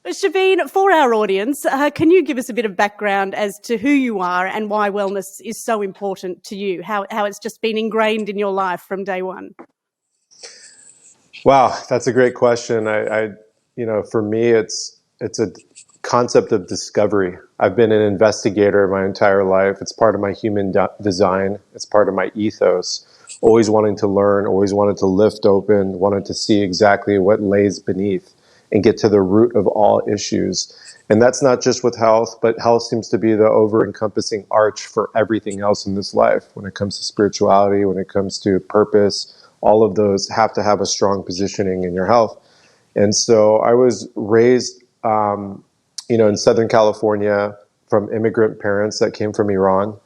Shaveen, for our audience, can you give us a bit of background as to who you are and why wellness is so important to you, how it's just been ingrained in your life from day one? Wow, that's a great question. For me, it's a concept of discovery. I've been an investigator my entire life. It's part of my human design. It's part of my ethos. Always wanting to learn, always wanted to lift open, wanted to see exactly what lays beneath and get to the root of all issues. And that's not just with health, but health seems to be the over-encompassing arch for everything else in this life. When it comes to spirituality, when it comes to purpose, all of those have to have a strong positioning in your health. And so I was raised, in Southern California from immigrant parents that came from Iran.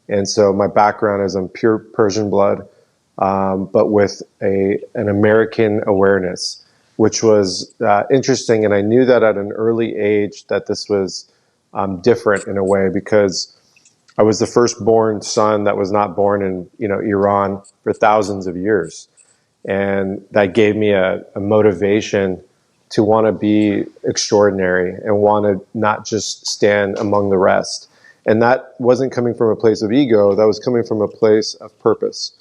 And so my background is I'm pure Persian blood, but with an American awareness, which was interesting. And I knew that at an early age that this was different in a way, because I was the firstborn son that was not born in Iran for thousands of years, and that gave me a motivation to want to be extraordinary and want to not just stand among the rest. And that wasn't coming from a place of ego, that was coming from a place of purpose.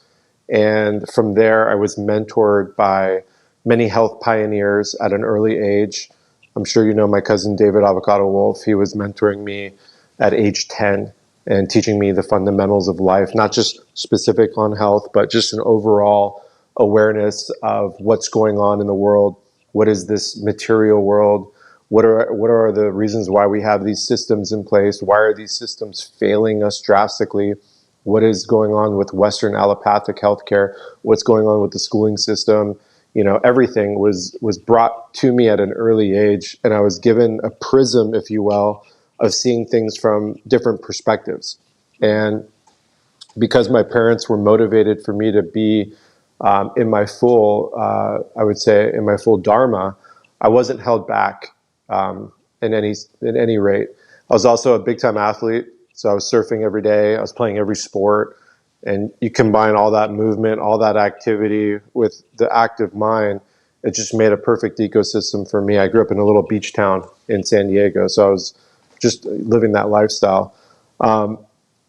And from there, I was mentored by many health pioneers at an early age. I'm sure you know my cousin David Avocado Wolf. He was mentoring me at age 10 and teaching me the fundamentals of life, not just specific on health, but just an overall awareness of what's going on in the world. What is this material world? What are the reasons why we have these systems in place? Why are these systems failing us drastically? What is going on with Western allopathic healthcare? What's going on with the schooling system? Everything was brought to me at an early age, and I was given a prism, if you will, of seeing things from different perspectives. And because my parents were motivated for me to be in my full, I would say, in my full dharma, I wasn't held back in any rate. I was also a big time athlete, so I was surfing every day. I was playing every sport, and you combine all that movement, all that activity with the active mind. It just made a perfect ecosystem for me. I grew up in a little beach town in San Diego, so I was just living that lifestyle.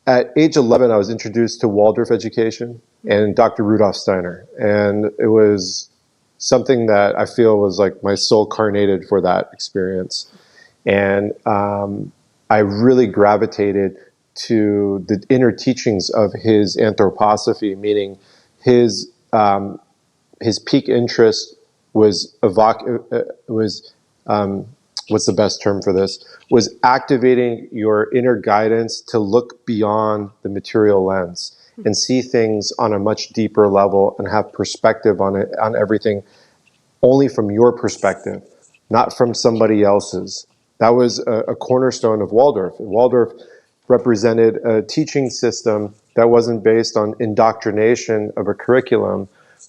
At age 11, I was introduced to Waldorf education and Dr. Rudolf Steiner. And it was something that I feel was like my soul carnated for that experience. And I really gravitated to the inner teachings of his anthroposophy, meaning his peak interest was what's the best term for this? Was activating your inner guidance to look beyond the material lens and see things on a much deeper level and have perspective on it, on everything, only from your perspective, not from somebody else's. That was a cornerstone of Waldorf. Waldorf represented a teaching system that wasn't based on indoctrination of a curriculum,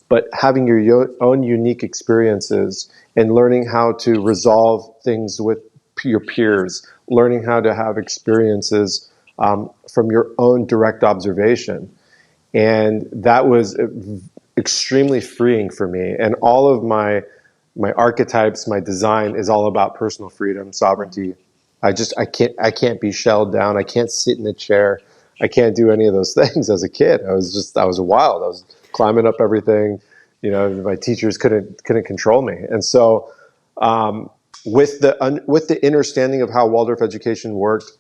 but having your own unique experiences and learning how to resolve things with your peers, learning how to have experiences from your own direct observation. And that was extremely freeing for me. And all of my archetypes, my design is all about personal freedom, sovereignty. I can't be shelled down. I can't sit in a chair. I can't do any of those things as a kid. I was wild. I was climbing up everything. My teachers couldn't control me. And so, with the understanding of how Waldorf education worked,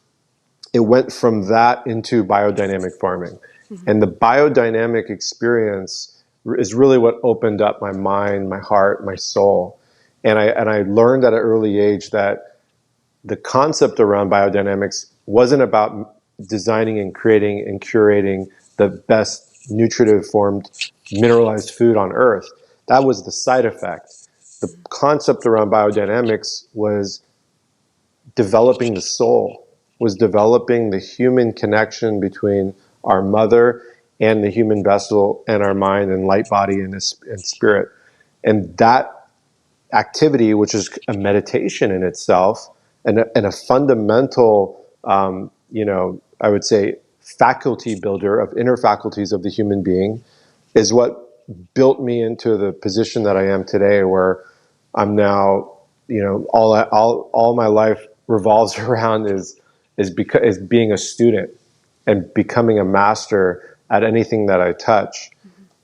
it went from that into biodynamic farming. Mm-hmm. And the biodynamic experience is really what opened up my mind, my heart, my soul. And I learned at an early age that the concept around biodynamics wasn't about designing and creating and curating the best nutritive formed mineralized food on earth. That was the side effect. The concept around biodynamics was developing the soul, was developing the human connection between our mother and the human vessel and our mind and light body and spirit. And that activity, which is a meditation in itself and a fundamental, I would say, faculty builder of inner faculties of the human being, is what built me into the position that I am today, where I'm now, all my life revolves around is being a student and becoming a master at anything that I touch,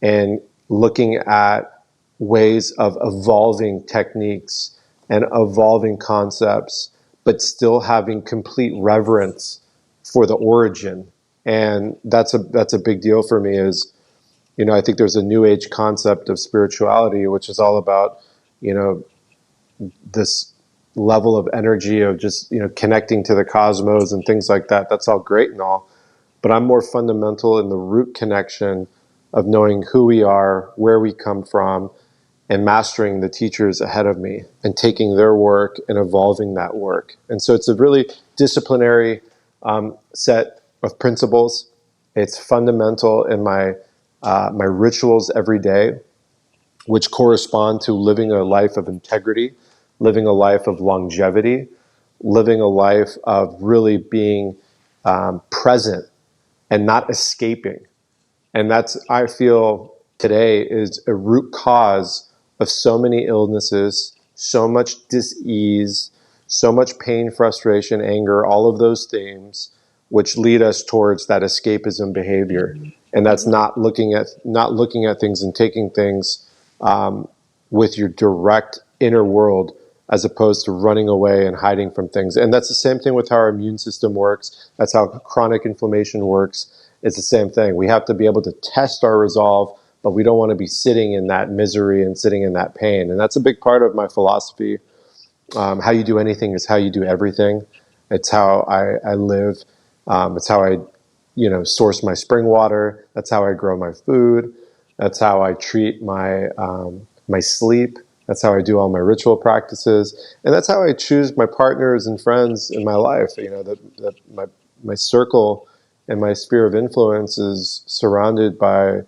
and looking at ways of evolving techniques and evolving concepts, but still having complete reverence for the origin. And that's a big deal for me. Is, I think there's a new age concept of spirituality, which is all about, this level of energy of just, connecting to the cosmos and things like that. That's all great and all, but I'm more fundamental in the root connection of knowing who we are, where we come from, and mastering the teachers ahead of me and taking their work and evolving that work. And so it's a really disciplinary set of principles. It's fundamental in my rituals every day, which correspond to living a life of integrity, living a life of longevity, living a life of really being present and not escaping. And that's, I feel, today is a root cause of so many illnesses, so much dis-ease, so much pain, frustration, anger, all of those things, which lead us towards that escapism behavior. And that's not looking at things and taking things with your direct inner world, as opposed to running away and hiding from things. And that's the same thing with how our immune system works. That's how chronic inflammation works. It's the same thing. We have to be able to test our resolve, but we don't want to be sitting in that misery and sitting in that pain. And that's a big part of my philosophy. How you do anything is how you do everything. It's how I live. It's how I, source my spring water. That's how I grow my food. That's how I treat my my sleep. That's how I do all my ritual practices, and that's how I choose my partners and friends in my life. My circle and my sphere of influence is surrounded by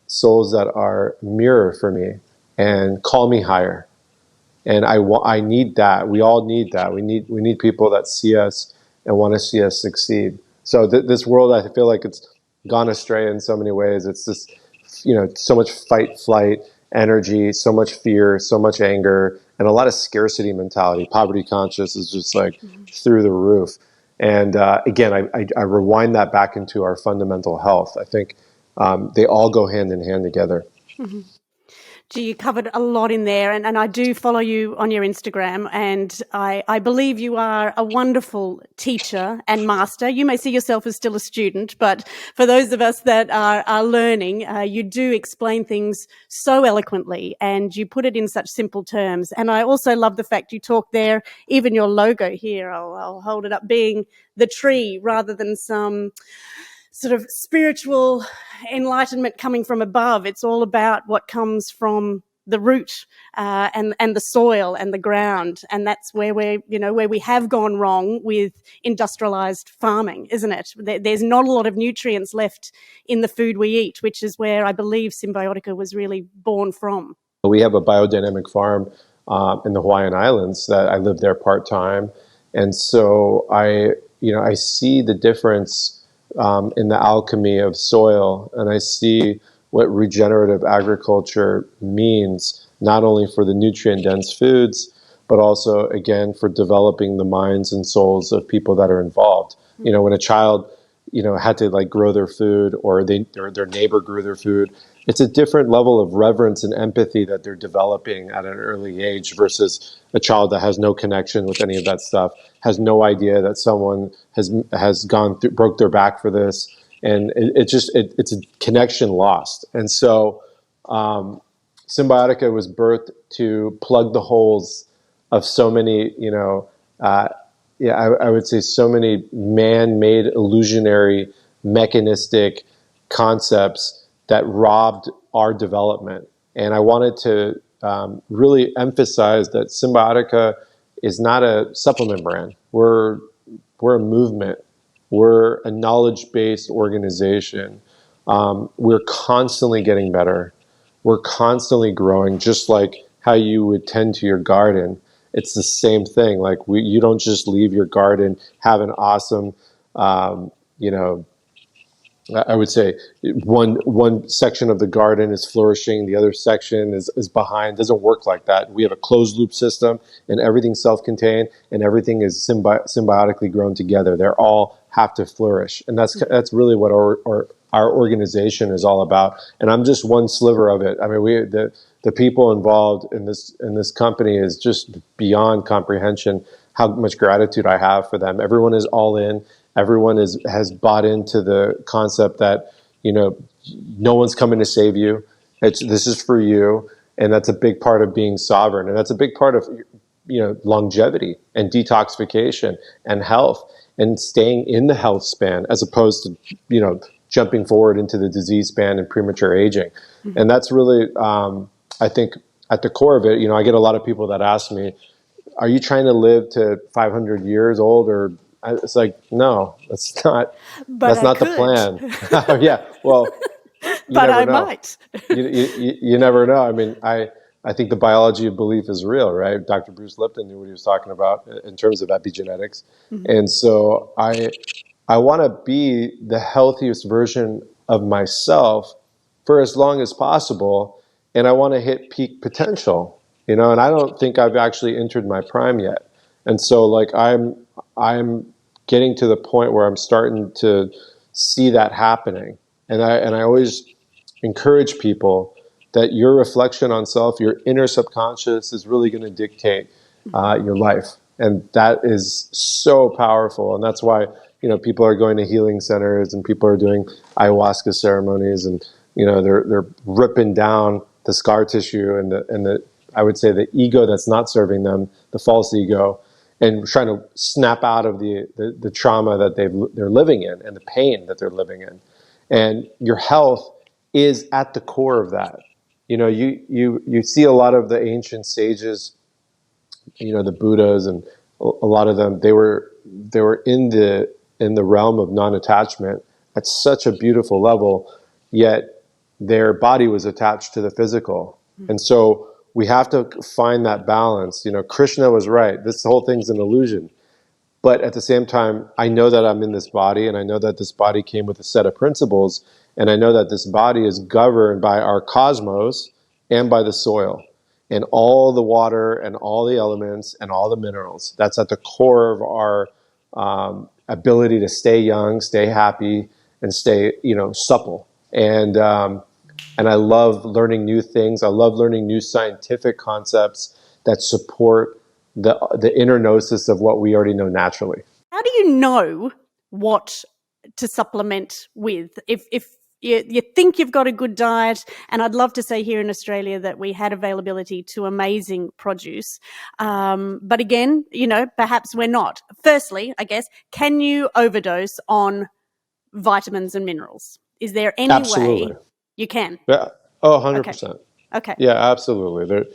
souls that are mirror for me and call me higher. And I need that. We all need that. We need people that see us and want to see us succeed. So this world, I feel like it's gone astray in so many ways. It's just, so much fight, flight energy, so much fear, so much anger, and a lot of scarcity mentality. Poverty conscious is just like through the roof. And again, I rewind that back into our fundamental health. I think they all go hand in hand together. Mm-hmm. Gee, you covered a lot in there, and I do follow you on your Instagram, and I believe you are a wonderful teacher and master. You may see yourself as still a student, but for those of us that are learning, you do explain things so eloquently, and you put it in such simple terms. And I also love the fact you talk there, even your logo here, I'll hold it up, being the tree rather than some sort of spiritual enlightenment coming from above. It's all about what comes from the root and the soil and the ground, and that's where where we have gone wrong with industrialized farming, isn't it? There's not a lot of nutrients left in the food we eat, which is where I believe Cymbiotika was really born from. We have a biodynamic farm in the Hawaiian Islands that I live there part time, and so I see the difference in the alchemy of soil, and I see what regenerative agriculture means, not only for the nutrient-dense foods, but also, again, for developing the minds and souls of people that are involved. When a child, had to like grow their food, or their neighbor grew their food, it's a different level of reverence and empathy that they're developing at an early age versus a child that has no connection with any of that stuff, has no idea that someone has gone through, broke their back for this, and it's a connection lost. And so Cymbiotika was birthed to plug the holes of so many, I would say so many man-made, illusionary, mechanistic concepts that robbed our development. And I wanted to really emphasize that Cymbiotika is not a supplement brand. We're a movement. We're a knowledge-based organization. We're constantly getting better. We're constantly growing, just like how you would tend to your garden. It's the same thing. Like you don't just leave your garden, have an awesome, I would say one section of the garden is flourishing, the other section is behind. It doesn't work like that. We have a closed loop system, and everything's self-contained, and everything is symbiotically grown together. They all have to flourish, and that's really what our organization is all about. And I'm just one sliver of it. I mean, the people involved in this company is just beyond comprehension. How much gratitude I have for them. Everyone is all in. Everyone has bought into the concept that, no one's coming to save you. This is for you, and that's a big part of being sovereign, and that's a big part of longevity and detoxification and health and staying in the health span as opposed to jumping forward into the disease span and premature aging. Mm-hmm. And that's really I think at the core of it. I get a lot of people that ask me, "Are you trying to live to 500 years old?" Or it's like, no, that's not. But that's I not could. the plan. Yeah, well, but I might. you never know. I mean, I think the biology of belief is real, right? Dr. Bruce Lipton knew what he was talking about in terms of epigenetics, mm-hmm. And so I want to be the healthiest version of myself for as long as possible, and I want to hit peak potential. And I don't think I've actually entered my prime yet. And so like I'm getting to the point where I'm starting to see that happening. And I always encourage people that your reflection on self, your inner subconscious is really going to dictate your life. And that is so powerful. And that's why, people are going to healing centers and people are doing ayahuasca ceremonies, and, they're ripping down the scar tissue and the I would say the ego that's not serving them, the false ego, and trying to snap out of the trauma that they're living in and the pain that they're living in. And your health is at the core of that. You see a lot of the ancient sages, the Buddhas, and a lot of them, they were in the realm of non-attachment at such a beautiful level, yet their body was attached to the physical. And so we have to find that balance. Krishna was right. This whole thing's an illusion. But at the same time, I know that I'm in this body, and I know that this body came with a set of principles, and I know that this body is governed by our cosmos and by the soil and all the water and all the elements and all the minerals. That's at the core of our ability to stay young, stay happy, and stay, supple. And I love learning new things. I love learning new scientific concepts that support the inner gnosis of what we already know naturally. How do you know what to supplement with? If you think you've got a good diet, and I'd love to say here in Australia that we had availability to amazing produce, but again, perhaps we're not. Firstly, I guess, can you overdose on vitamins and minerals? Is there any Absolutely. way you can? Yeah. Oh, 100%. Okay. Yeah, absolutely.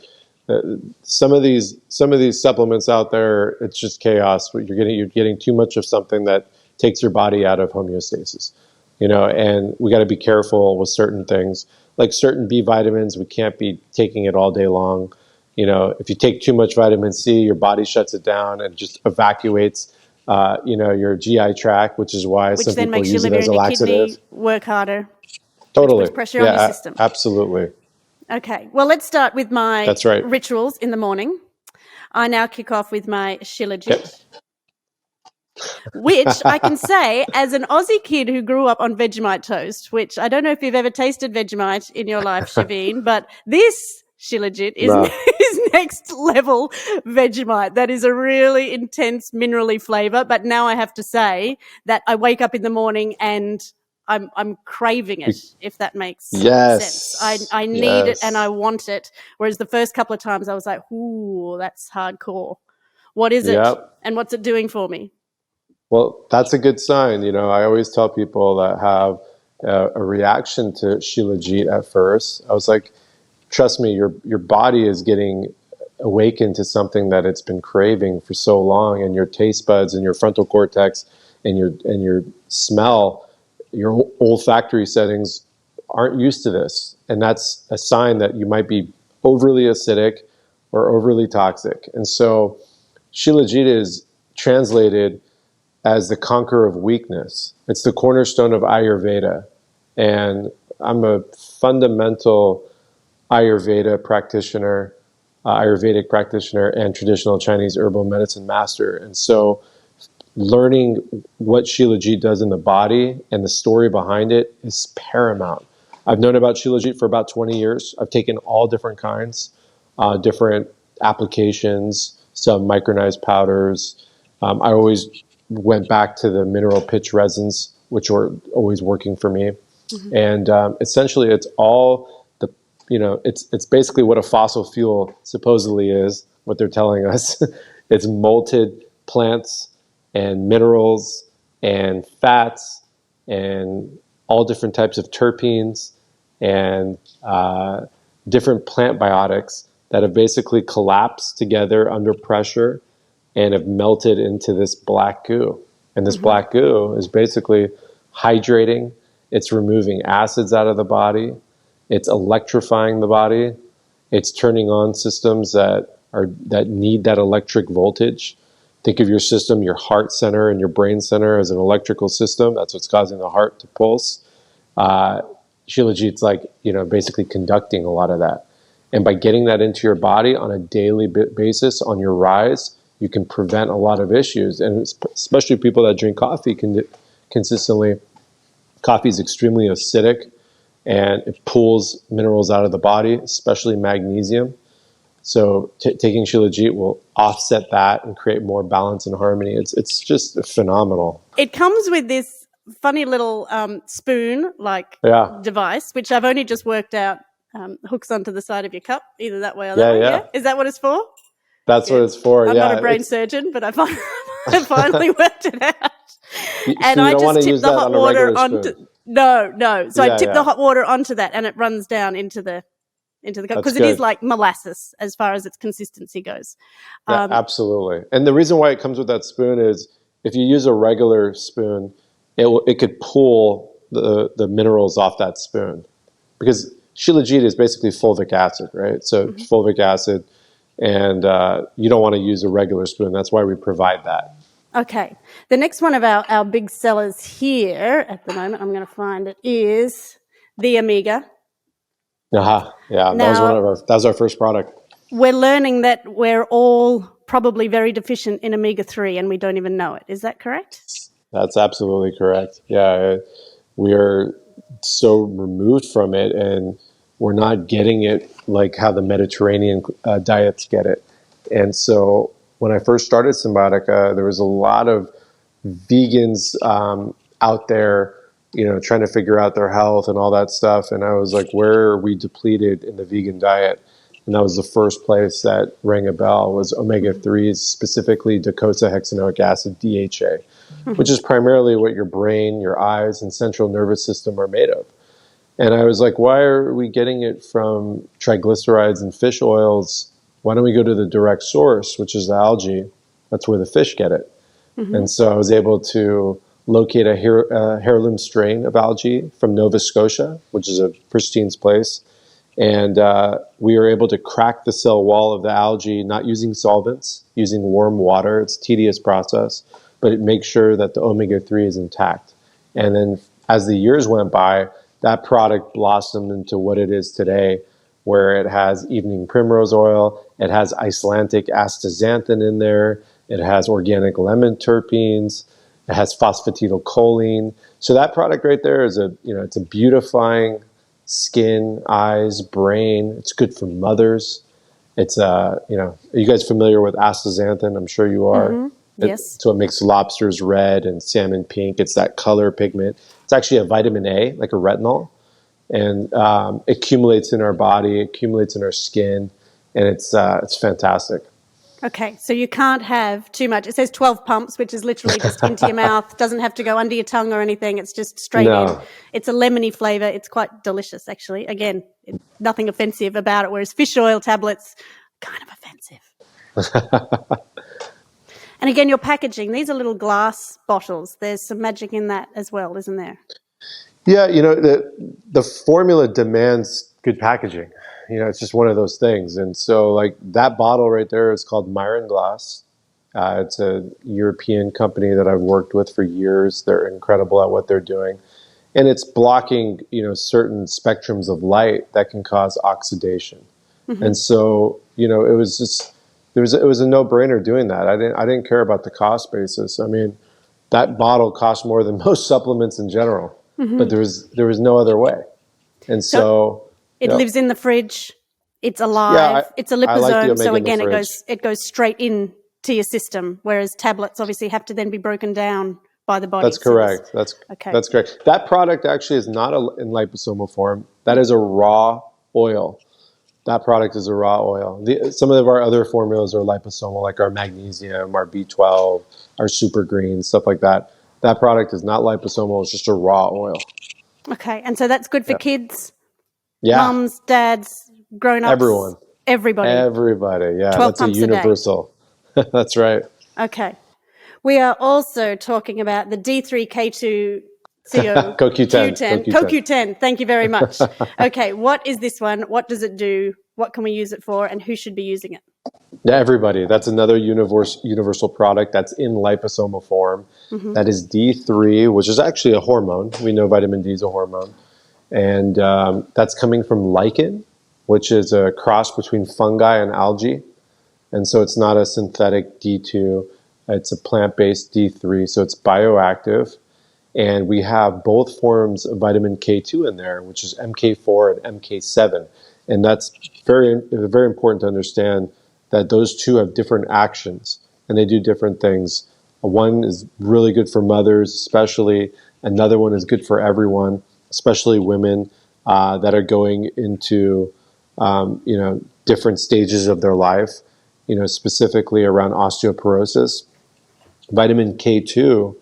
Some of these supplements out there, it's just chaos. You're getting too much of something that takes your body out of homeostasis. And we got to be careful with certain things, like certain B vitamins. We can't be taking it all day long. If you take too much vitamin C, your body shuts it down and just evacuates, your GI tract, which is why some people use it as a laxative. Kidney work harder. Totally. Which puts pressure on your system. Absolutely. Okay. Well, let's start with my That's right. rituals in the morning. I now kick off with my Shilajit. Yep. Which I can say, as an Aussie kid who grew up on Vegemite toast, which I don't know if you've ever tasted Vegemite in your life, Shaveen, but this Shilajit is next level Vegemite. That is a really intense minerally flavor. But now I have to say that I wake up in the morning and I'm craving it, if that makes sense. I need it and I want it. Whereas the first couple of times I was like, ooh, that's hardcore. What is it? And what's it doing for me? Well, that's a good sign. I always tell people that have a reaction to Shilajit at first. I was like, trust me, your body is getting awakened to something that it's been craving for so long, and your taste buds and your frontal cortex and your smell, your olfactory settings aren't used to this. And that's a sign that you might be overly acidic or overly toxic. And so Shilajit is translated as the conqueror of weakness. It's the cornerstone of Ayurveda. And I'm a fundamental Ayurveda practitioner, Ayurvedic practitioner, and traditional Chinese herbal medicine master. And so learning what Shilajit does in the body and the story behind it is paramount. I've known about Shilajit for about 20 years. I've taken all different kinds, different applications, some micronized powders. I always went back to the mineral pitch resins, which were always working for me. Mm-hmm. And essentially, it's all the, it's basically what a fossil fuel supposedly is, what they're telling us. It's malted plants and minerals and fats and all different types of terpenes and different plant biotics that have basically collapsed together under pressure and have melted into this black goo. And this black goo is basically hydrating. It's removing acids out of the body. It's electrifying the body. It's turning on systems that need that electric voltage. Think of your system, your heart center and your brain center as an electrical system. That's what's causing the heart to pulse. Shilajit's like, basically conducting a lot of that. And by getting that into your body on a daily basis on your rise, you can prevent a lot of issues. And especially people that drink coffee consistently. Coffee is extremely acidic and it pulls minerals out of the body, especially magnesium. So taking Shilajit will offset that and create more balance and harmony. It's just phenomenal. It comes with this funny little spoon-like device, which I've only just worked out hooks onto the side of your cup, either that way or that way. Yeah. Is that what it's for? That's what it's for. I'm not a brain surgeon, but I finally worked it out. And I just tip the hot water onto. No. So I tip the hot water onto that, and it runs down into the cup because it is like molasses as far as its consistency goes. Yeah, absolutely. And the reason why it comes with that spoon is if you use a regular spoon, it could pull the minerals off that spoon, because Shilajit is basically fulvic acid, right? So fulvic acid, and you don't want to use a regular spoon. That's why we provide that. Okay. The next one of our big sellers here at the moment, I'm going to find it, is the Omega. Yeah. Now, that was our first product. We're learning that we're all probably very deficient in omega-3 and we don't even know it. Is that correct? That's absolutely correct. Yeah. We are so removed from it and we're not getting it like how the Mediterranean diets get it. And so when I first started Cymbiotika, there was a lot of vegans out there, trying to figure out their health and all that stuff. And I was like, where are we depleted in the vegan diet? And that was the first place that rang a bell, was omega-3s, specifically docosahexaenoic acid, DHA, which is primarily what your brain, your eyes, and central nervous system are made of. And I was like, why are we getting it from triglycerides and fish oils? Why don't we go to the direct source, which is the algae? That's where the fish get it. And so I was able to locate a heirloom strain of algae from Nova Scotia, which is a pristine place. And we were able to crack the cell wall of the algae, not using solvents, using warm water. It's a tedious process, but it makes sure that the omega-3 is intact. And then as the years went by, that product blossomed into what it is today, where it has evening primrose oil, it has Icelandic astaxanthin in there, it has organic lemon terpenes, it has phosphatidylcholine. So that product right there is it's a beautifying skin, eyes, brain. It's good for mothers. It's are you guys familiar with astaxanthin? I'm sure you are. Yes. So it makes lobsters red and salmon pink. It's that color pigment. It's actually a vitamin A, like a retinol, and it accumulates in our body, it accumulates in our skin, and it's fantastic. Okay, so you can't have too much. It says 12 pumps, which is literally just into your mouth. Doesn't have to go under your tongue or anything. It's just straight in. It's a lemony flavor. It's quite delicious, actually. Again, nothing offensive about it, whereas fish oil tablets, kind of offensive. And again, your packaging, these are little glass bottles. There's some magic in that as well, isn't there? Yeah, the formula demands good packaging. It's just one of those things. And so like that bottle right there is called Myron glass. It's a European company that I've worked with for years. They're incredible at what they're doing. And it's blocking, certain spectrums of light that can cause oxidation. And so, it was just, it was a no-brainer doing that. I didn't care about the cost basis. I mean, that bottle cost more than most supplements in general, but there was no other way. And so it lives in the fridge. It's alive. yeah, It's a I like the liposome. So omega in the again, fridge. it goes straight in to your system, whereas tablets obviously have to then be broken down by the body. That's correct. That's correct. That product actually is not in liposomal form. That is a raw oil. That product is a raw oil. Some of our other formulas are liposomal, like our magnesium, our B12, our super green, stuff like that. That product is not liposomal. It's just a raw oil. Okay. And so that's good for Yeah. kids, Yeah. mums, dads, grown-ups, Everyone. everybody. Everybody. Yeah. 12 That's a pumps a day. universal. That's right. Okay. We are also talking about the D3K2 CO CoQ10. CoQ10. Thank you very much. Okay, what is this one? What does it do? What can we use it for? And who should be using it? Yeah, everybody. That's another universal product that's in liposomal form. That is D3, which is actually a hormone. We know vitamin D is a hormone. And that's coming from lichen, which is a cross between fungi and algae. And so it's not a synthetic D2. It's a plant-based D3, so it's bioactive. And we have both forms of vitamin K2 in there, which is MK4 and MK7. And that's very, very important to understand that those two have different actions and they do different things. One is really good for mothers, especially. Another one is good for everyone, especially women that are going into, different stages of their life, specifically around osteoporosis. Vitamin K2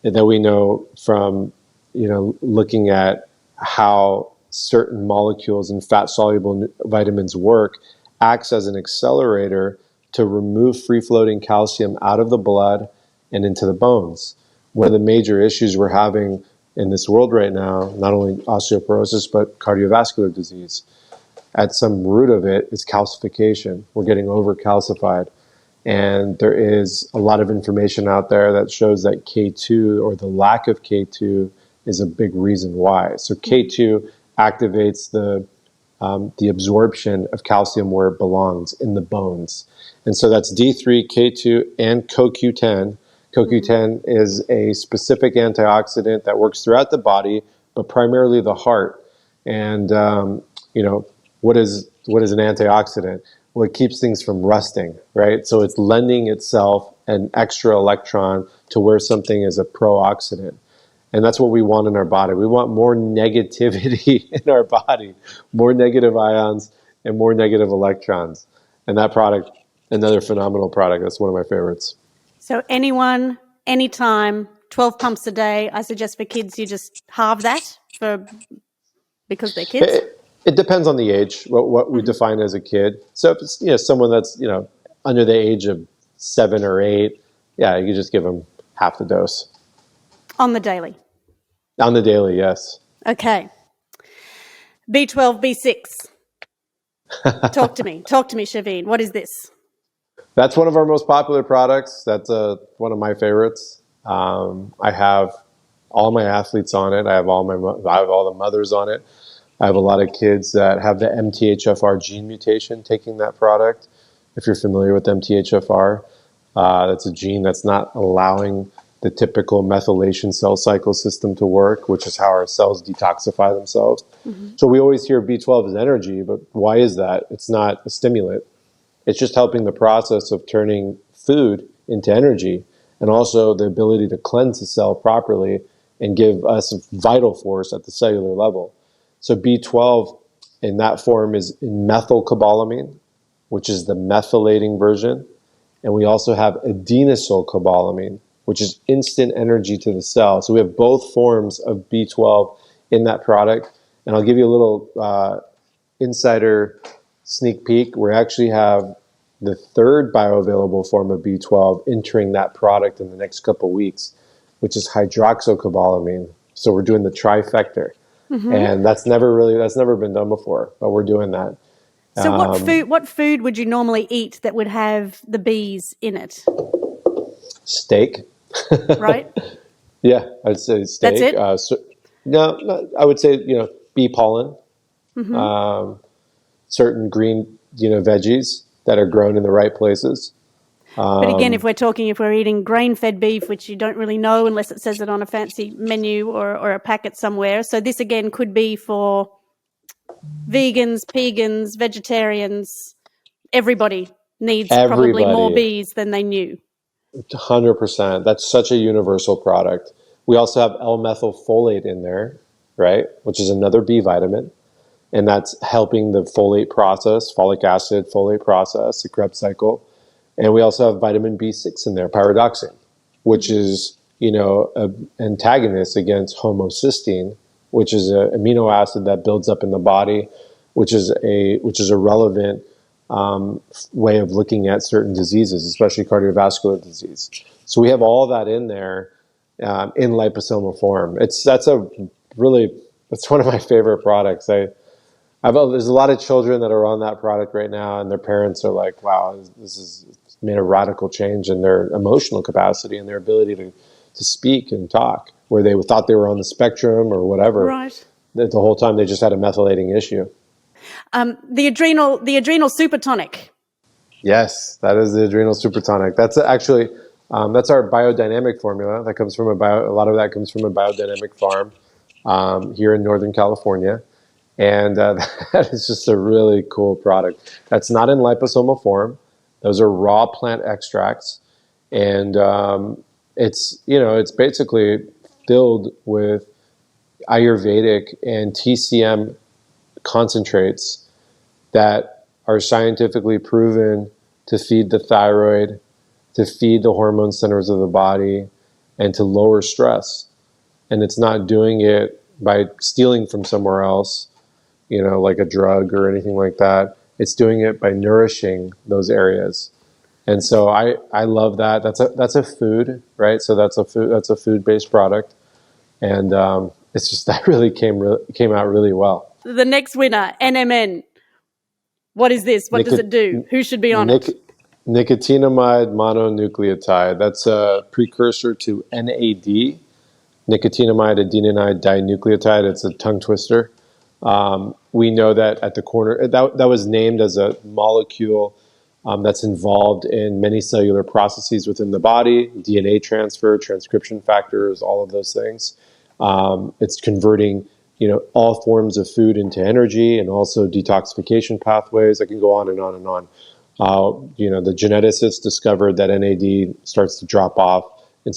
that we know from, looking at how certain molecules and fat-soluble vitamins work, acts as an accelerator to remove free-floating calcium out of the blood and into the bones. One of the major issues we're having in this world right now, not only osteoporosis, but cardiovascular disease. At some root of it is calcification. We're getting over-calcified. And there is a lot of information out there that shows that K2 or the lack of K2 is a big reason why. So K2 activates the absorption of calcium where it belongs, in the bones. And so that's D3, K2, and CoQ10. CoQ10 is a specific antioxidant that works throughout the body, but primarily the heart. And, what is an antioxidant? Well, it keeps things from rusting, right? So it's lending itself an extra electron to where something is a pro-oxidant. And that's what we want in our body. We want more negativity in our body, more negative ions and more negative electrons. And that product, another phenomenal product. That's one of my favorites. So anyone, anytime, 12 pumps a day. I suggest for kids you just halve that because they're kids. It depends on the age, what we define as a kid. So if it's someone that's under the age of 7 or 8, yeah, you can just give them half the dose. On the daily. On the daily, yes. Okay. B12, B6. Talk to me, Shaveen. What is this? That's one of our most popular products. That's one of my favorites. I have all my athletes on it. I have all the mothers on it. I have a lot of kids that have the MTHFR gene mutation taking that product. If you're familiar with MTHFR, that's a gene that's not allowing the typical methylation cell cycle system to work, which is how our cells detoxify themselves. So we always hear B12 is energy, but why is that? It's not a stimulant. It's just helping the process of turning food into energy, and also the ability to cleanse the cell properly and give us vital force at the cellular level. So B12 in that form is in methylcobalamin, which is the methylating version. And we also have adenosylcobalamin, which is instant energy to the cell. So we have both forms of B12 in that product. And I'll give you a little insider sneak peek. We actually have the third bioavailable form of B12 entering that product in the next couple of weeks, which is hydroxycobalamin. So we're doing the trifecta. And that's never been done before, but we're doing that. So what food would you normally eat that would have the B's in it? Steak. right? Yeah, I'd say That's steak. it? No, I would say, bee pollen, Mm-hmm. certain green, veggies that are grown in the right places. But again, if we're eating grain-fed beef, which you don't really know unless it says it on a fancy menu or a packet somewhere. So this again could be for vegans, pegans, vegetarians. Everybody needs probably more Everybody, bees than they knew. 100%. That's such a universal product. We also have L-methylfolate in there, right? Which is another B vitamin. And that's helping the folate process, folic acid, folate process, the Krebs cycle. And we also have vitamin B6 in there, pyridoxine, which is, an antagonist against homocysteine, which is an amino acid that builds up in the body, which is a relevant way of looking at certain diseases, especially cardiovascular disease. So we have all that in there in liposomal form. It's one of my favorite products. There's a lot of children that are on that product right now, and their parents are like, "Wow, this has made a radical change in their emotional capacity and their ability to speak and talk, where they thought they were on the spectrum or whatever. Right. The whole time they just had a methylating issue." The adrenal supertonic. Yes, that is the adrenal supertonic. That's actually that's our biodynamic formula. That comes from a lot of that comes from a biodynamic farm here in Northern California. And that is just a really cool product. That's not in liposomal form. Those are raw plant extracts, and it's basically filled with Ayurvedic and TCM concentrates that are scientifically proven to feed the thyroid, to feed the hormone centers of the body, and to lower stress. And it's not doing it by stealing from somewhere else, like a drug or anything like that. It's doing it by nourishing those areas. And so I love that. That's a food, right? So that's a food-based product, and it's just that really came out really well. The next winner, NMN. What is this? What does Nicot- it do? Who should be on it? nic- Nicotinamide mononucleotide. That's a precursor to NAD, nicotinamide adenine dinucleotide. It's a tongue twister. We know that at the corner, that was named as a molecule that's involved in many cellular processes within the body, DNA transfer, transcription factors, all of those things. It's converting, all forms of food into energy, and also detoxification pathways. I can go on and on and on. The geneticists discovered that NAD starts to drop off at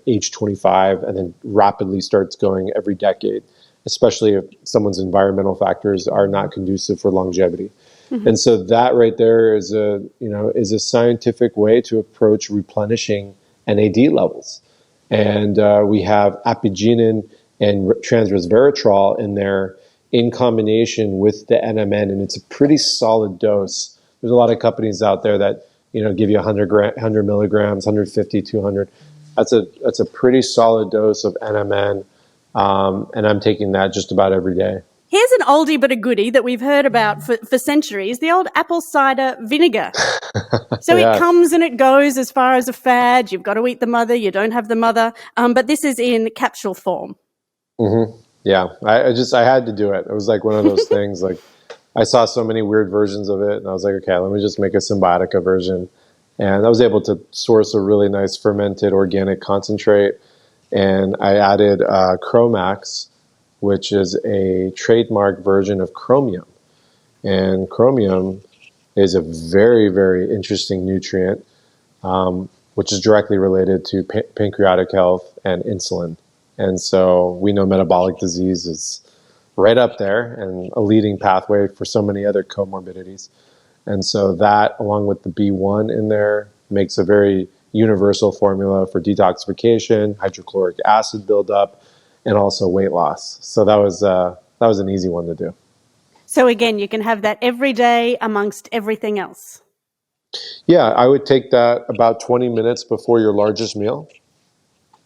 age 25, and then rapidly starts going every decade, especially if someone's environmental factors are not conducive for longevity. Mm-hmm. And so that right there is a scientific way to approach replenishing NAD levels. And we have apigenin and transresveratrol in there in combination with the NMN, and it's a pretty solid dose. There's a lot of companies out there that give you 100 milligrams, 150, 200. That's a pretty solid dose of NMN, and I'm taking that just about every day. Here's an oldie but a goodie that we've heard about for centuries, the old apple cider vinegar. So Yeah. It comes and it goes as far as a fad. You've got to eat the mother, you don't have the mother. But this is in capsule form. Mm-hmm. Yeah, I had to do it. It was like one of those things. Like, I saw so many weird versions of it, and I was like, okay, let me just make a Cymbiotika version. And I was able to source a really nice fermented organic concentrate, and I added Chromax, which is a trademark version of chromium. And chromium is a very, very interesting nutrient, which is directly related to pancreatic health and insulin. And so we know metabolic disease is right up there and a leading pathway for so many other comorbidities. And so that, along with the B1 in there, makes a very universal formula for detoxification, hydrochloric acid buildup, and also weight loss. So that was an easy one to do. So again, you can have that every day amongst everything else. Yeah, I would take that about 20 minutes before your largest meal.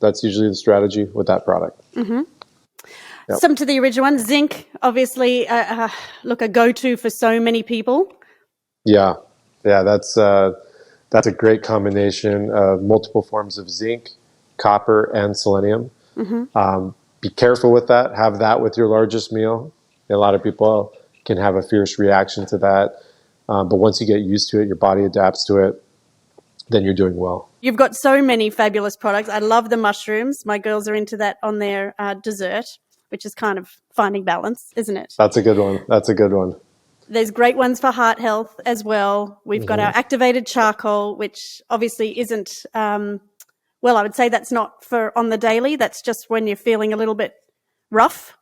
That's usually the strategy with that product. Mm-hmm. Yep. Some to the original one. Zinc, obviously, a go-to for so many people. Yeah, that's That's a great combination of multiple forms of zinc, copper, and selenium. Be careful with that. Have that with your largest meal. A lot of people can have a fierce reaction to that. But once you get used to it, your body adapts to it, then you're doing well. You've got so many fabulous products. I love the mushrooms. My girls are into that on their dessert, which is kind of finding balance, isn't it? That's a good one. That's a good one. There's great ones for heart health as well. We've got our activated charcoal, which obviously isn't, well, I would say that's not for on the daily. That's just when you're feeling a little bit rough.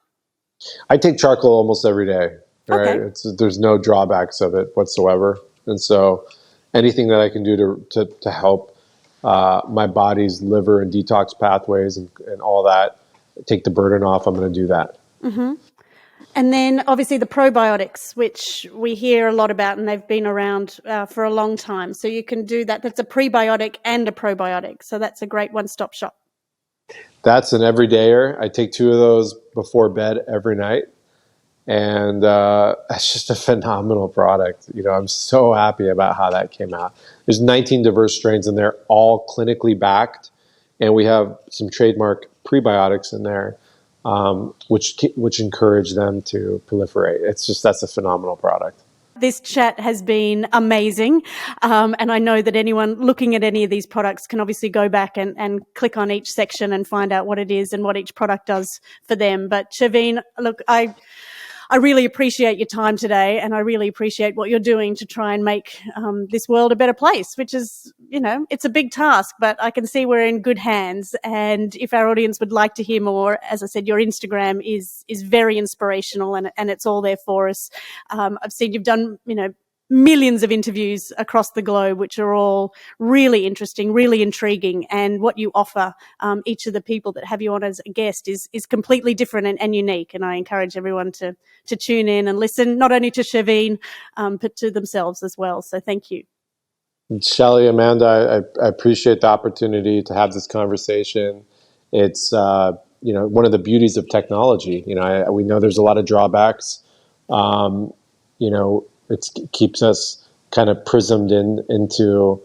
I take charcoal almost every day. Right? Okay. There's no drawbacks of it whatsoever. And so anything that I can do to help my body's liver and detox pathways and all that, take the burden off, I'm going to do that. And then obviously the probiotics, which we hear a lot about, and they've been around for a long time. So you can do that. That's a prebiotic and a probiotic. So that's a great one-stop shop. That's an everydayer. I take 2 of those before bed every night. And it's just a phenomenal product. I'm so happy about how that came out. There's 19 diverse strains in there, all clinically backed. And we have some trademark prebiotics in there, which encourage them to proliferate. That's a phenomenal product. This chat has been amazing. And I know that anyone looking at any of these products can obviously go back and click on each section and find out what it is and what each product does for them. But Shaveen, look, I really appreciate your time today, and I really appreciate what you're doing to try and make this world a better place, which is, it's a big task, but I can see we're in good hands. And if our audience would like to hear more, as I said, your Instagram is very inspirational, and it's all there for us. I've seen you've done, millions of interviews across the globe, which are all really interesting, really intriguing. And what you offer each of the people that have you on as a guest is completely different and unique. And I encourage everyone to tune in and listen, not only to Shaveen, but to themselves as well. So thank you. Shelley, Amanda, I appreciate the opportunity to have this conversation. It's, one of the beauties of technology. We know there's a lot of drawbacks. It keeps us kind of prismed into,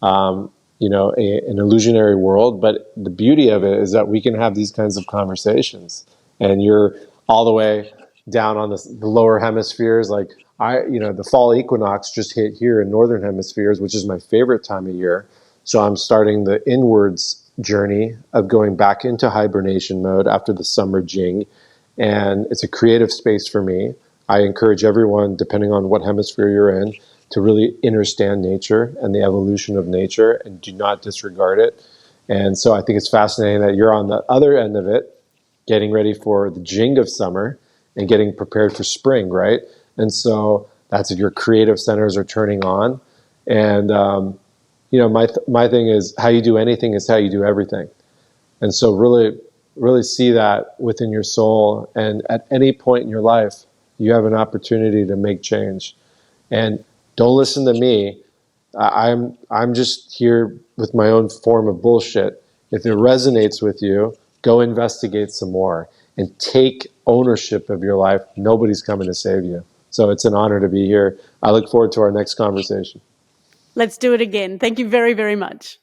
an illusionary world. But the beauty of it is that we can have these kinds of conversations. And you're all the way down on the lower hemispheres. Like the fall equinox just hit here in northern hemispheres, which is my favorite time of year. So I'm starting the inwards journey of going back into hibernation mode after the summer jing. And it's a creative space for me. I encourage everyone, depending on what hemisphere you're in, to really understand nature and the evolution of nature and do not disregard it. And so I think it's fascinating that you're on the other end of it, getting ready for the jing of summer and getting prepared for spring, right? And so that's if your creative centers are turning on. And, my thing is how you do anything is how you do everything. And so really see that within your soul. And at any point in your life, you have an opportunity to make change. And don't listen to me. I'm just here with my own form of bullshit. If it resonates with you, go investigate some more and take ownership of your life. Nobody's coming to save you. So it's an honor to be here. I look forward to our next conversation. Let's do it again. Thank you very, very much.